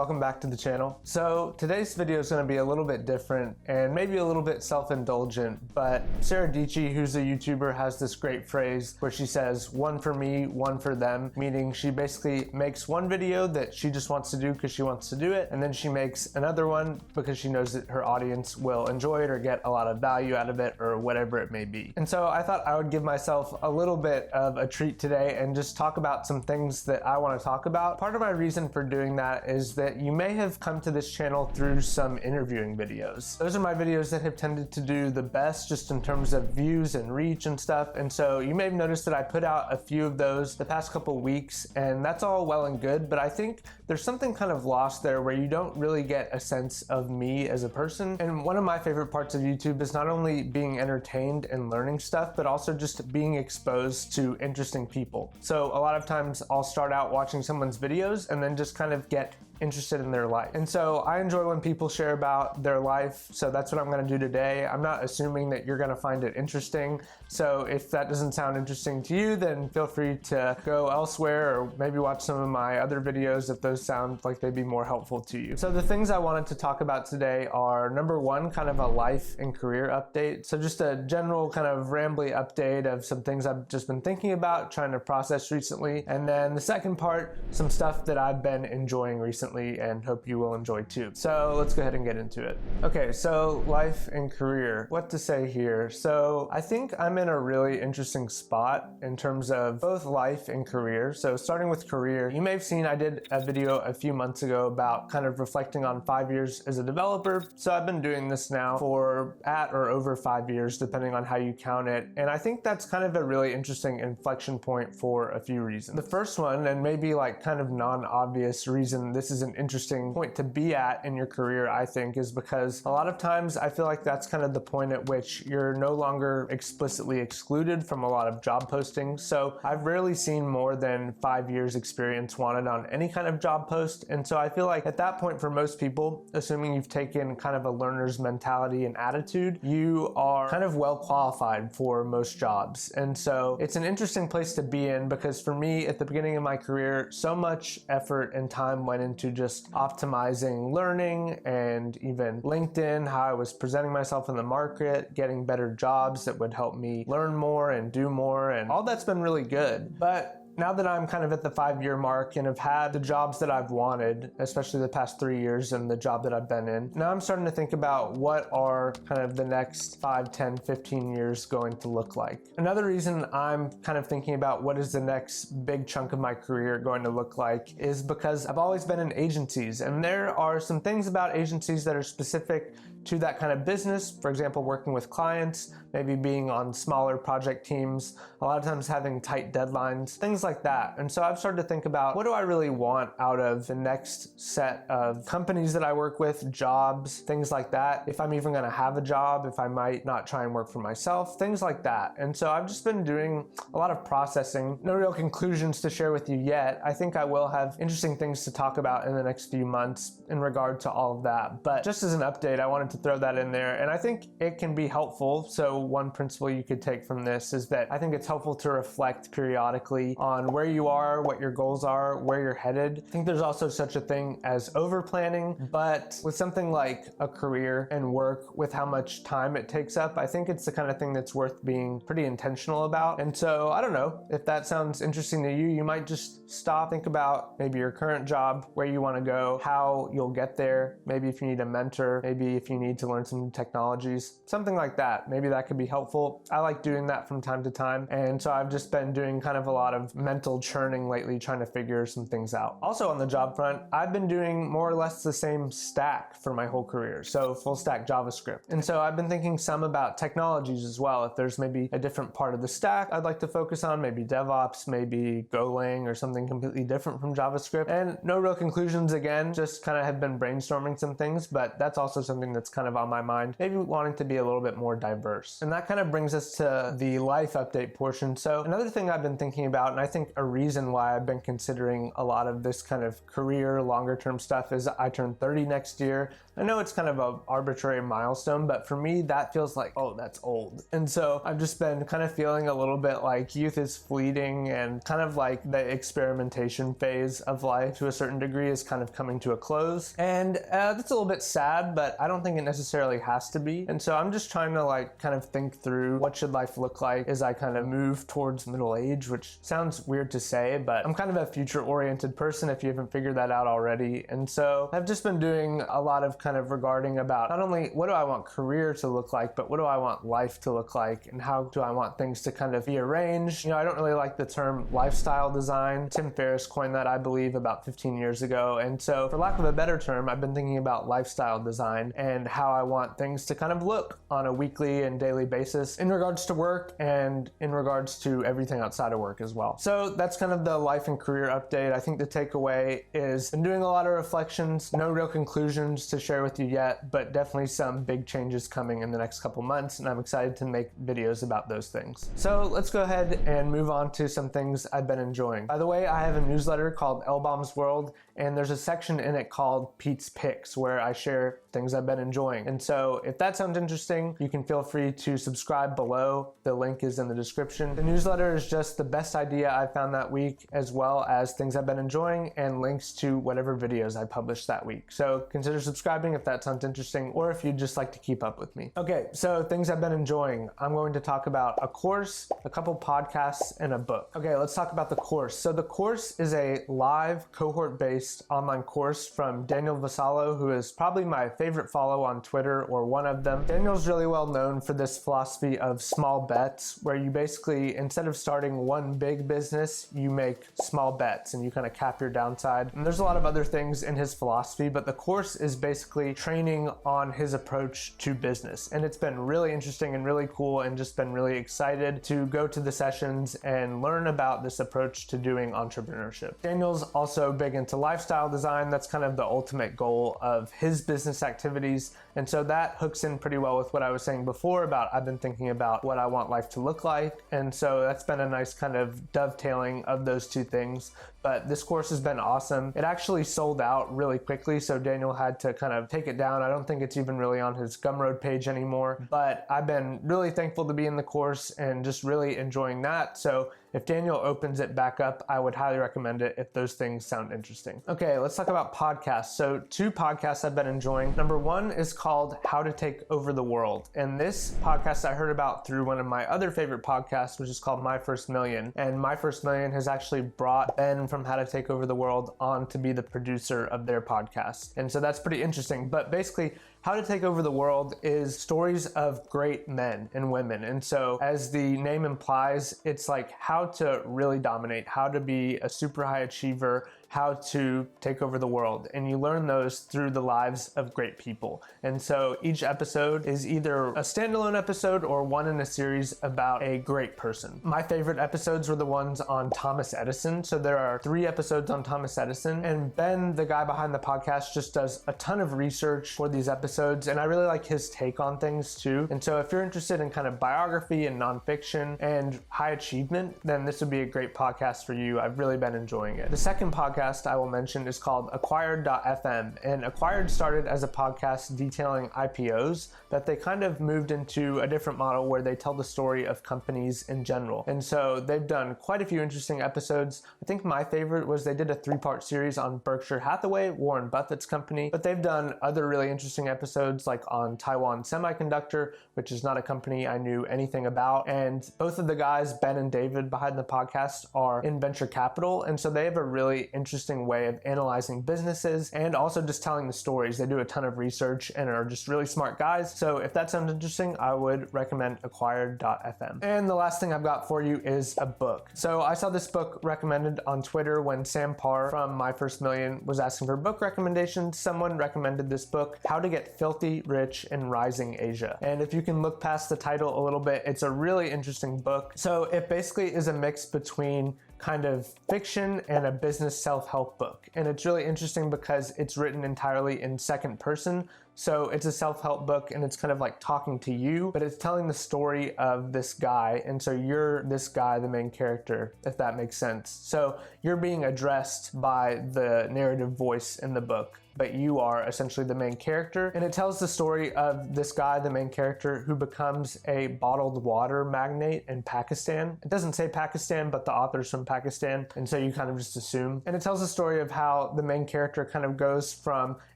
welcome back to the channel. So today's video is going to be a little bit different and maybe a little bit self-indulgent, but Sarah Dietschy, who's a YouTuber, has this great phrase where she says, one for me, one for them, meaning she basically makes one video that she just wants to do because she wants to do it, and then she makes another one because she knows that her audience will enjoy it or get a lot of value out of it or whatever it may be. And so I thought I would give myself a little bit of a treat today and just talk about some things that I want to talk about. Part of my reason for doing that is that you may have come to this channel through some interviewing videos. Those are my videos that have tended to do the best just in terms of views and reach and stuff. And so you may have noticed that I put out a few of those the past couple weeks, and that's all well and good, but I think there's something kind of lost there where you don't really get a sense of me as a person. And one of my favorite parts of YouTube is not only being entertained and learning stuff, but also just being exposed to interesting people. So a lot of times I'll start out watching someone's videos and then just kind of get interested in their life. And so I enjoy when people share about their life, so that's what I'm gonna do today. I'm not assuming that you're gonna find it interesting, so if that doesn't sound interesting to you, then feel free to go elsewhere or maybe watch some of my other videos if those sound like they'd be more helpful to you. So the things I wanted to talk about today are, number one, kind of a life and career update. So just a general kind of rambly update of some things I've just been thinking about, trying to process recently. And then the second part, some stuff that I've been enjoying recently and hope you will enjoy too. So let's go ahead and get into it. Okay, so life and career. What to say here? So I think I'm in a really interesting spot in terms of both life and career. So starting with career, you may have seen I did a video a few months ago about kind of reflecting on 5 years as a developer. So I've been doing this now for at or over 5 years, depending on how you count it. And I think that's kind of a really interesting inflection point for a few reasons. The first one, and maybe like kind of non-obvious reason this is an interesting point to be at in your career, I think, is because a lot of times I feel like that's kind of the point at which you're no longer explicitly excluded from a lot of job postings. So I've rarely seen more than 5 years experience wanted on any kind of job post. And so I feel like at that point for most people, assuming you've taken kind of a learner's mentality and attitude, you are kind of well qualified for most jobs. And so it's an interesting place to be in because for me at the beginning of my career, so much effort and time went into just optimizing learning and even LinkedIn, how I was presenting myself in the market, getting better jobs that would help me learn more and do more, and all that's been really good. But now that I'm kind of at the 5-year mark and have had the jobs that I've wanted, especially the past 3 years and the job that I've been in, now I'm starting to think about what are kind of the next 5, 10, 15 years going to look like. Another reason I'm kind of thinking about what is the next big chunk of my career going to look like is because I've always been in agencies, and there are some things about agencies that are specific to that kind of business. For example, working with clients, maybe being on smaller project teams, a lot of times having tight deadlines, things like that. And so I've started to think about, what do I really want out of the next set of companies that I work with, jobs, things like that. If I'm even gonna have a job, if I might not try and work for myself, things like that. And so I've just been doing a lot of processing. No real conclusions to share with you yet. I think I will have interesting things to talk about in the next few months in regard to all of that. But just as an update, I wanted to throw that in there, and I think it can be helpful. So one principle you could take from this is that I think it's helpful to reflect periodically on where you are, what your goals are, where you're headed. I think there's also such a thing as over planning, but with something like a career and work, with how much time it takes up, I think it's the kind of thing that's worth being pretty intentional about. And so I don't know if that sounds interesting to you. You might just stop, think about maybe your current job, where you want to go, how you'll get there, maybe if you need a mentor, maybe if you need to learn some new technologies, something like that. Maybe that could be helpful. I like doing that from time to time. And so I've just been doing kind of a lot of mental churning lately, trying to figure some things out. Also on the job front, I've been doing more or less the same stack for my whole career. So full stack JavaScript. And so I've been thinking some about technologies as well. If there's maybe a different part of the stack I'd like to focus on, maybe DevOps, maybe Golang or something completely different from JavaScript. And no real conclusions again, just kind of have been brainstorming some things, but that's also something that's kind of on my mind, maybe wanting to be a little bit more diverse. And that kind of brings us to the life update portion. So another thing I've been thinking about, and I think a reason why I've been considering a lot of this kind of career, longer term stuff, is I turn 30 next year. I know it's kind of an arbitrary milestone, but for me, that feels like, oh, that's old. And so I've just been kind of feeling a little bit like youth is fleeting, and kind of like the experimentation phase of life to a certain degree is kind of coming to a close. And that's a little bit sad, but I don't think it necessarily has to be. And so I'm just trying to like kind of think through what should life look like as I kind of move towards middle age, which sounds weird to say, but I'm kind of a future oriented person if you haven't figured that out already. And so I've just been doing a lot of kind of regarding about not only what do I want career to look like, but what do I want life to look like, and how do I want things to kind of be arranged. You know, I don't really like the term lifestyle design. Tim Ferriss coined that, I believe, about 15 years ago. And so for lack of a better term, I've been thinking about lifestyle design and how I want things to kind of look on a weekly and daily basis in regards to work and in regards to everything outside of work as well. So that's kind of the life and career update. I think the takeaway is I'm doing a lot of reflections, no real conclusions to share with you yet, but definitely some big changes coming in the next couple months, and I'm excited to make videos about those things. So let's go ahead and move on to some things I've been enjoying. By the way, I have a newsletter called L-Bombs World, and there's a section in it called Pete's Picks where I share things I've been enjoying. And so if that sounds interesting, you can feel free to subscribe below. The link is in the description. The newsletter is just the best idea I found that week, as well as things I've been enjoying and links to whatever videos I published that week. So consider subscribing if that sounds interesting, or if you'd just like to keep up with me. Okay, so things I've been enjoying. I'm going to talk about a course, a couple podcasts, and a book. Okay, let's talk about the course. So the course is a live cohort-based online course from Daniel Vassallo, who is probably my favorite follow on Twitter, or one of them. Daniel's really well known for this philosophy of small bets, where you basically, instead of starting one big business, you make small bets and you kind of cap your downside. And there's a lot of other things in his philosophy, but the course is basically training on his approach to business. And it's been really interesting and really cool, and just been really excited to go to the sessions and learn about this approach to doing entrepreneurship. Daniel's also big into lifestyle design. That's kind of the ultimate goal of his business activities. And so that hooks in pretty well with what I was saying before about I've been thinking about what I want life to look like. And so that's been a nice kind of dovetailing of those two things. But this course has been awesome. It actually sold out really quickly, so Daniel had to kind of take it down. I don't think it's even really on his Gumroad page anymore, but I've been really thankful to be in the course and just really enjoying that. So if Daniel opens it back up, I would highly recommend it if those things sound interesting. Okay, let's talk about podcasts. So 2 podcasts I've been enjoying. Number 1 is called How to Take Over the World. And this podcast I heard about through one of my other favorite podcasts, which is called My First Million. And My First Million has actually brought Ben from How to Take Over the World on to be the producer of their podcast. And so that's pretty interesting. But basically, How to Take Over the World is stories of great men and women. And so as the name implies, it's like how to really dominate, how to be a super high achiever, how to take over the world. And you learn those through the lives of great people. And so each episode is either a standalone episode or one in a series about a great person. My favorite episodes were the ones on Thomas Edison. So there are 3 episodes on Thomas Edison, and Ben, the guy behind the podcast, just does a ton of research for these episodes. And I really like his take on things too. And so if you're interested in kind of biography and nonfiction and high achievement, then this would be a great podcast for you. I've really been enjoying it. The second podcast I will mention is called Acquired.fm, and Acquired started as a podcast detailing IPOs, but they kind of moved into a different model where they tell the story of companies in general. And so they've done quite a few interesting episodes. I think my favorite was they did a 3-part series on Berkshire Hathaway, Warren Buffett's company, but they've done other really interesting episodes like on Taiwan Semiconductor, which is not a company I knew anything about. And both of the guys, Ben and David behind the podcast, are in venture capital. And so they have a really interesting way of analyzing businesses and also just telling the stories. They do a ton of research and are just really smart guys. So if that sounds interesting, I would recommend Acquired.fm. And the last thing I've got for you is a book. So I saw this book recommended on Twitter when Sam Parr from My First Million was asking for book recommendations. Someone recommended this book, How to Get Filthy Rich in Rising Asia. And if you can look past the title a little bit, it's a really interesting book. So it basically is a mix between kind of fiction and a business self-help book. And it's really interesting because it's written entirely in second person. So it's a self-help book, and it's kind of like talking to you, but it's telling the story of this guy. And so you're this guy, the main character, if that makes sense. So you're being addressed by the narrative voice in the book, but you are essentially the main character. And it tells the story of this guy, the main character, who becomes a bottled water magnate in Pakistan. It doesn't say Pakistan, but the author's from Pakistan, and so you kind of just assume. And it tells the story of how the main character kind of goes from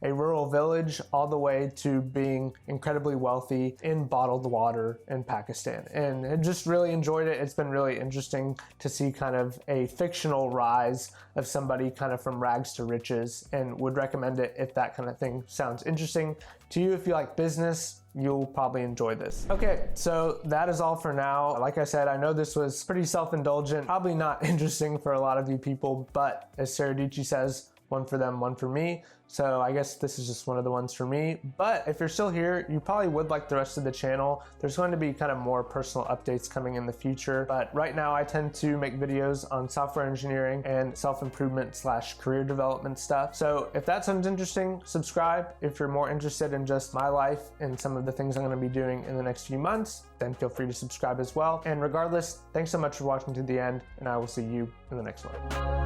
a rural village all the way to being incredibly wealthy in bottled water in Pakistan. And I just really enjoyed it. It's been really interesting to see kind of a fictional rise of somebody kind of from rags to riches, and would recommend it if that kind of thing sounds interesting to you. If you like business, you'll probably enjoy this. Okay, so that is all for now. Like I said, I know this was pretty self-indulgent, probably not interesting for a lot of you people, but as Sara Dietschy says, one for them, one for me. So I guess this is just one of the ones for me. But if you're still here, you probably would like the rest of the channel. There's going to be kind of more personal updates coming in the future. But right now I tend to make videos on software engineering and self-improvement / career development stuff. So if that sounds interesting, subscribe. If you're more interested in just my life and some of the things I'm going to be doing in the next few months, then feel free to subscribe as well. And regardless, thanks so much for watching to the end, and I will see you in the next one.